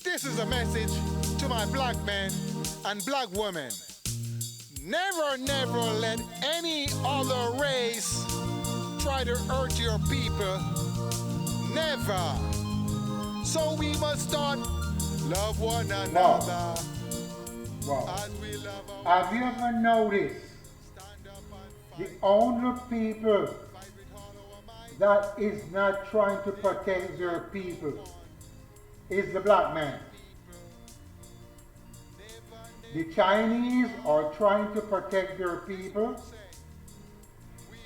This is a message to my black men and black women. Never, never let any other race try to hurt your people. Never. So we must start love one Wow. another Wow. as we love our Have you ever noticed stand up and the fight. only people Fight with all our might. that is not trying to protect their people is the black man? The Chinese are trying to protect their people.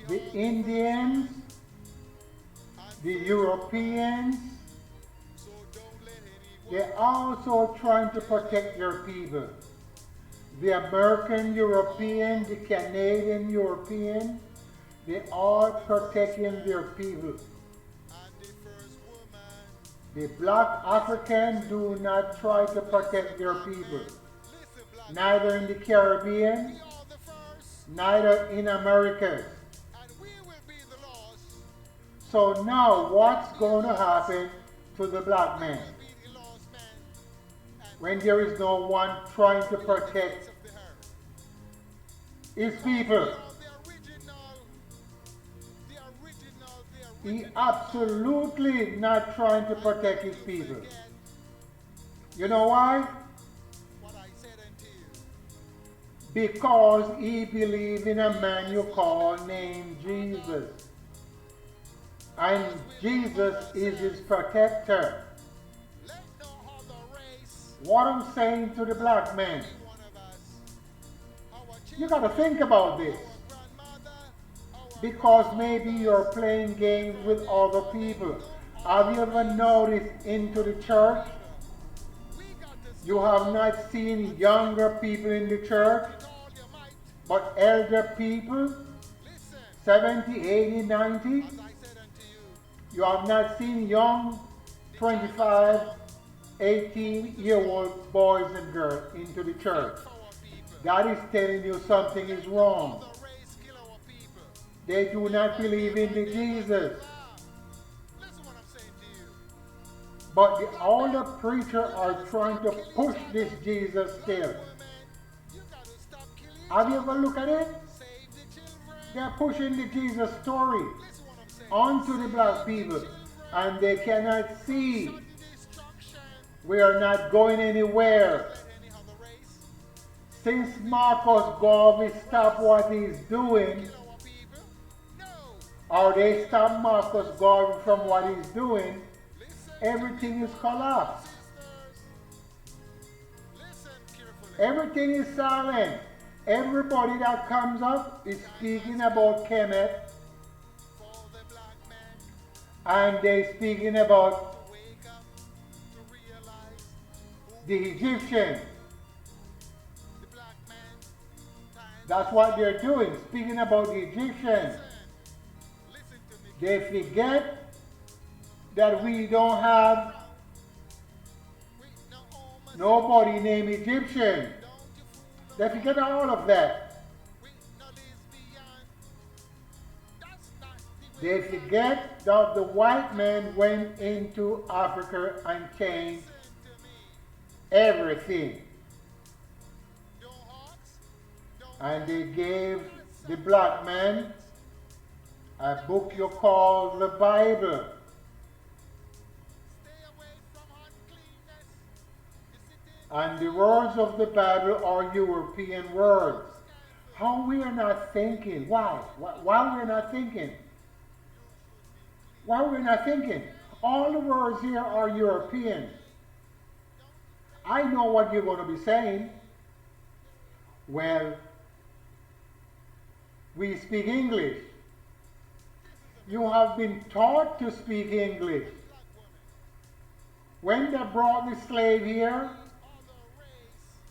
The Indians, the Europeans, they're also trying to protect their people. The American European, the Canadian European, they are protecting their people. The black Africans do not try to protect their people. Neither in the Caribbean, neither in America. So now what's going to happen to the black man when there is no one trying to protect his people? He absolutely not trying to protect his people. You know why? Because he believed in a man you call named Jesus. And Jesus is his protector. What I'm saying to the black man, you got to think about this. Because maybe you're playing games with other people. Have you ever noticed into the church? You have not seen younger people in the church, but elder people, 70, 80, 90. You have not seen young 25, 18-year-old boys and girls into the church. God is telling you something is wrong. They do not believe in the Jesus. But all the preachers are trying to push this Jesus still. Have you ever looked at it? They're pushing the Jesus story onto the black people, and they cannot see. We are not going anywhere. Since Marcus Garvey stopped what he's doing, or they stop Marcus Garvey from what he's doing, everything is collapsed. Everything is silent. Everybody that comes up is speaking about Kemet, and they speaking about the Egyptians. That's what they're doing, speaking about the Egyptians. They forget that we don't have nobody named Egyptian. They forget all of that. They forget that the white man went into Africa and changed everything. And they gave the black man a book you call the Bible. And the words of the Bible are European words. How we are not thinking? Why? Why we're not thinking? Why we're not thinking? All the words here are European. I know what you're going to be saying. Well, we speak English. You have been taught to speak English. When they brought the slave here,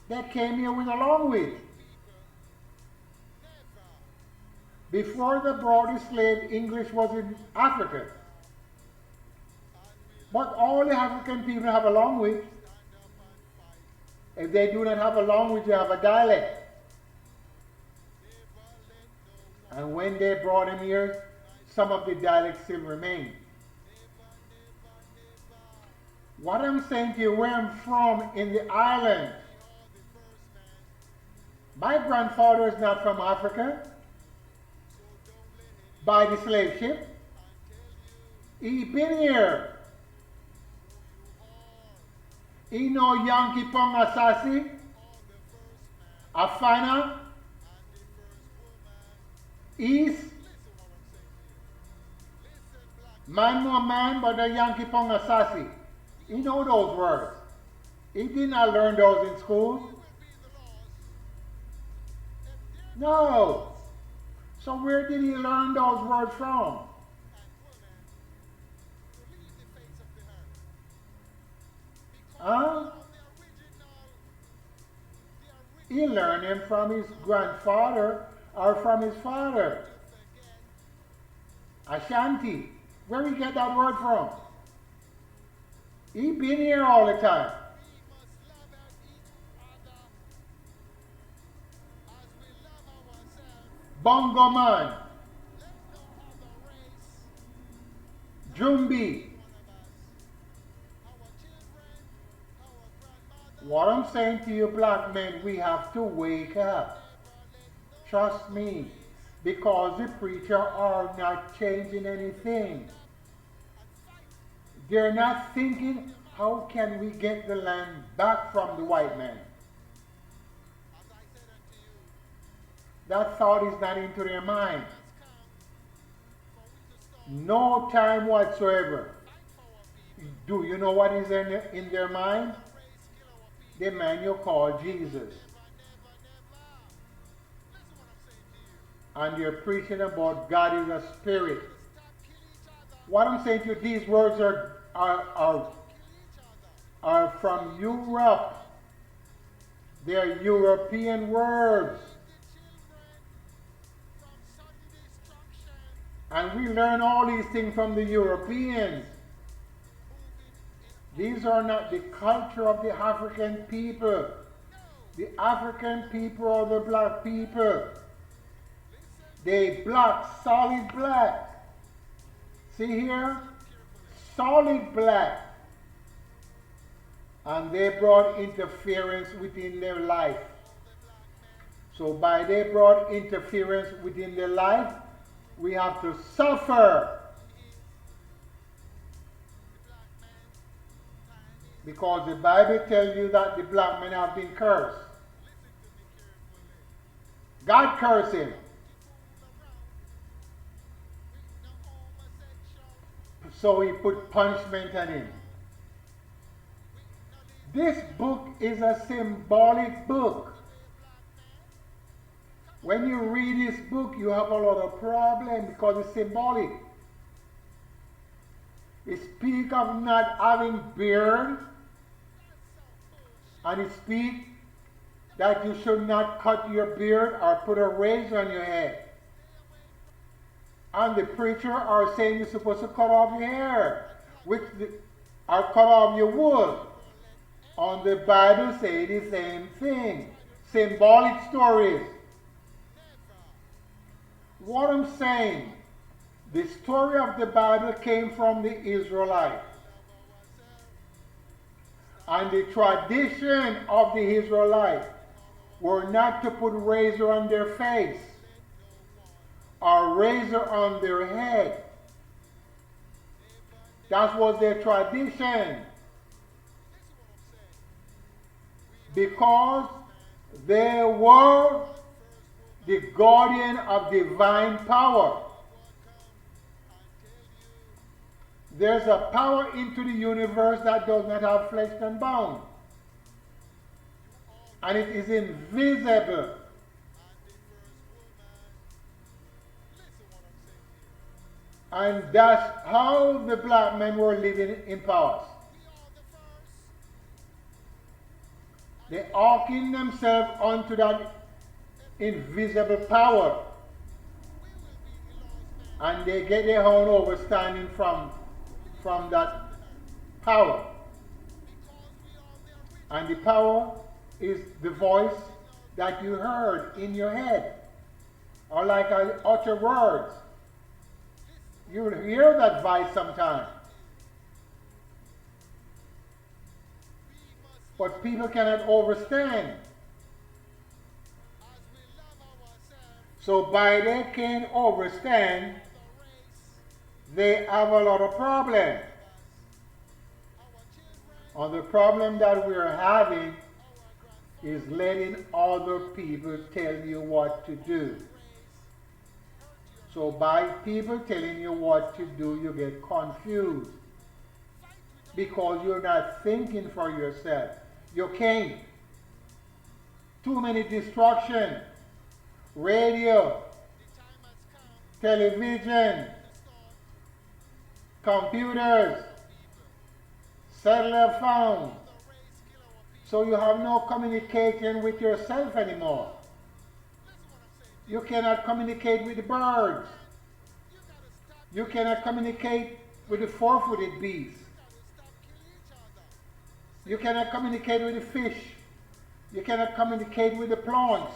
they came here with a language. Before they brought the slave, English was in Africa. But all the African people have a language. If they do not have a language, they have a dialect. And when they brought him here, some of the dialects still remain. What I'm saying to you, where I'm from in the island, my grandfather is not from Africa by the slave ship. He been here. He know Yankee Ponga Sasi, Afana, East, man more man, but the Yankee Ponga Sasi. He know those words. He did not learn those in school. No. So where did he learn those words from? Huh? He learned them from his grandfather or from his father. Ashanti. Where he get that word from? He been here all the time. Bongo man. Jumbi. What I'm saying to you black men, we have to wake up. Trust me. Because the preacher are not changing anything. They're not thinking, how can we get the land back from the white man? That thought is not into their mind. No time whatsoever. Do you know what is in their mind? The man you call Jesus. And you're preaching about God is a spirit. What I'm saying to you, these words are from Europe. They're European words. And we learn all these things from the Europeans. These are not the culture of the African people. The African people are the black people. They black, solid black. See here? Solid black. And they brought interference within their life. So by they brought interference within their life, we have to suffer. Because the Bible tells you that the black men have been cursed. God cursed him. So he put punishment on him. This book is a symbolic book. When you read this book, you have a lot of problems because it's symbolic. It speaks of not having beard, and it speaks that you should not cut your beard or put a razor on your head. And the preacher are saying you're supposed to cut off your hair, or cut off your wool. On the Bible say the same thing. Symbolic stories. What I'm saying, the story of the Bible came from the Israelites. And the tradition of the Israelites were not to put razor on their face or razor on their head. That was their tradition. Because they were the guardian of divine power. There's a power into the universe that does not have flesh and bone. And it is invisible. And that's how the black men were living in power. They hearken themselves unto that invisible power. And they get their own overstanding from that power. And the power is the voice that you heard in your head. Or like I utter words. You will hear that voice sometime. but people cannot understand. So by they can't understand, they have a lot of problems. And the problem that we're having is letting other people tell you what to do. So by people telling you what to do, you get confused because you're not thinking for yourself. You can't. Too many distractions. Radio, television, computers, cellular phone. So you have no communication with yourself anymore. You cannot communicate with the birds. You cannot communicate with the four-footed beasts. You cannot communicate with the fish. You cannot communicate with the plants.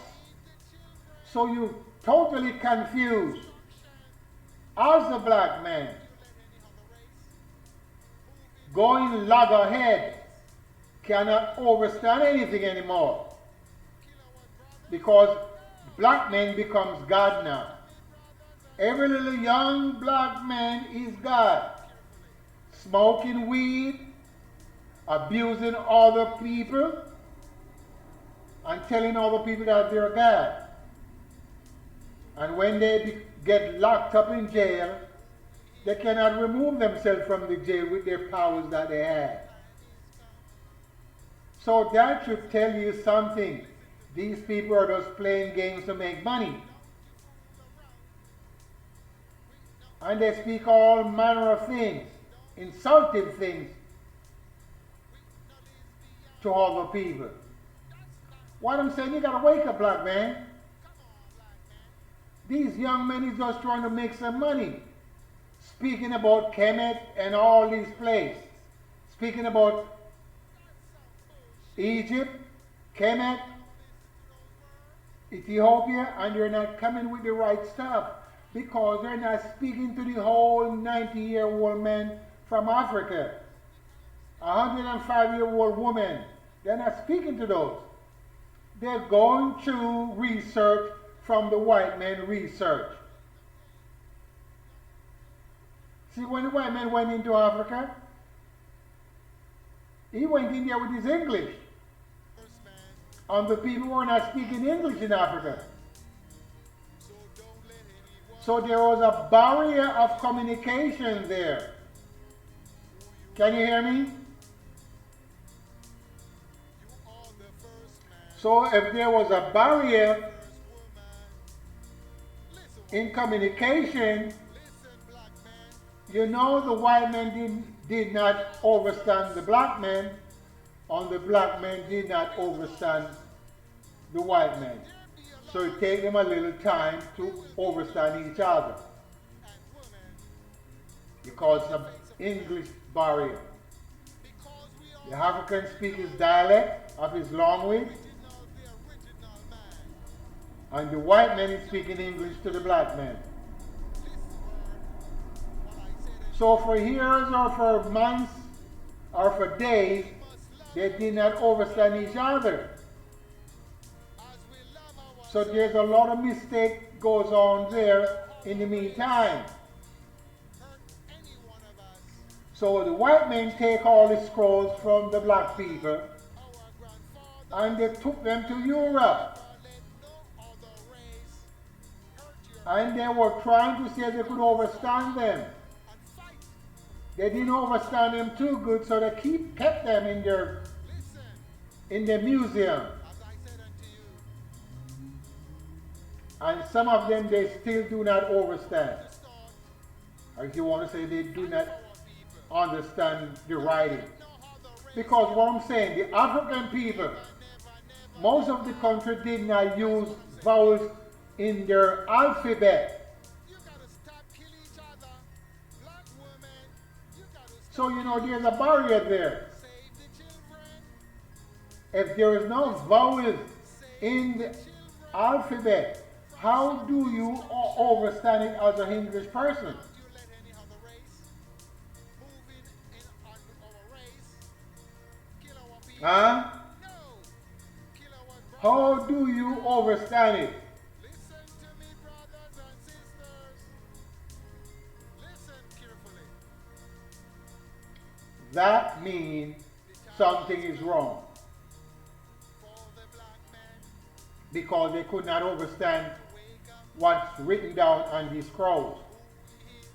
So you totally confused. As a black man, going loggerhead, cannot understand anything anymore. Because black man becomes God now. Every little young black man is God. Smoking weed, abusing other people, and telling other people that they're God. And when they get locked up in jail, they cannot remove themselves from the jail with their powers that they have. So that should tell you something. These people are just playing games to make money. And they speak all manner of things, insulting things to other people. What I'm saying, you gotta wake up, black man. These young men is just trying to make some money. Speaking about Kemet and all these places. Speaking about Egypt, Kemet, Ethiopia, and they're not coming with the right stuff because they're not speaking to the whole 90-year-old man from Africa. 105-year-old woman. They're not speaking to those. They're going to research from the white man research. See, when the white man went into Africa, he went in there with his English. And the people were not speaking English in Africa. So there was a barrier of communication there. Can you hear me? So if there was a barrier in communication, you know the white man did not understand the black man, and the black man did not understand the white man. So it takes them a little time to understand each other because of English barrier. The African speaks his dialect of his language, and the white man is speaking English to the black man. So for years or for months or for days, they did not understand each other. So there's a lot of mistake goes on there in the meantime. So the white men take all the scrolls from the black people and they took them to Europe. And they were trying to see if they could understand them. They didn't understand them too good, so they kept them in their museum. And some of them they still do not understand. Or if you want to say they do not understand the writing. Because what I'm saying, the African people, most of the country did not use vowels in their alphabet. So, you know, there's a barrier there. If there is no vowels in the alphabet, how do you understand it as an English person? Huh? How do you understand it? Listen to me, brothers and sisters. Listen carefully. That means something is wrong. For the black man, Because they could not understand wake up what's written down on these scrolls. who he is.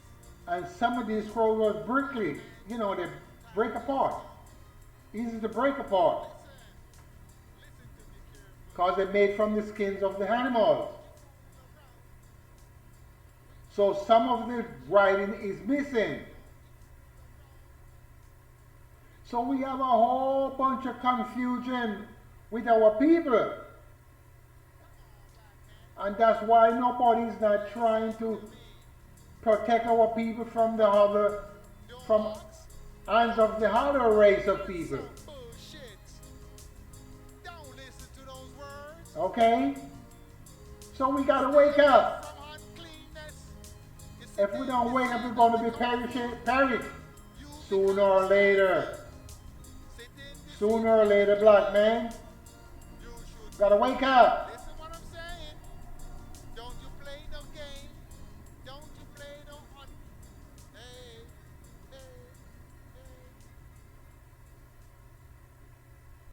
And some of these scrolls were brickly. You know, they break apart. Easy to break apart. Listen to me carefully. Because they're made from the skins of the animals. So some of the writing is missing. So we have a whole bunch of confusion with our people. And that's why nobody's not trying to protect our people from the other, from hands of the other race of people. Bullshit. Don't listen to those words. Okay? So we gotta wake up. From uncleanness. You see, If we don't wake up, we're gonna be perish sooner or later. sit in this, Sooner or later, black man. you should Gotta wake up.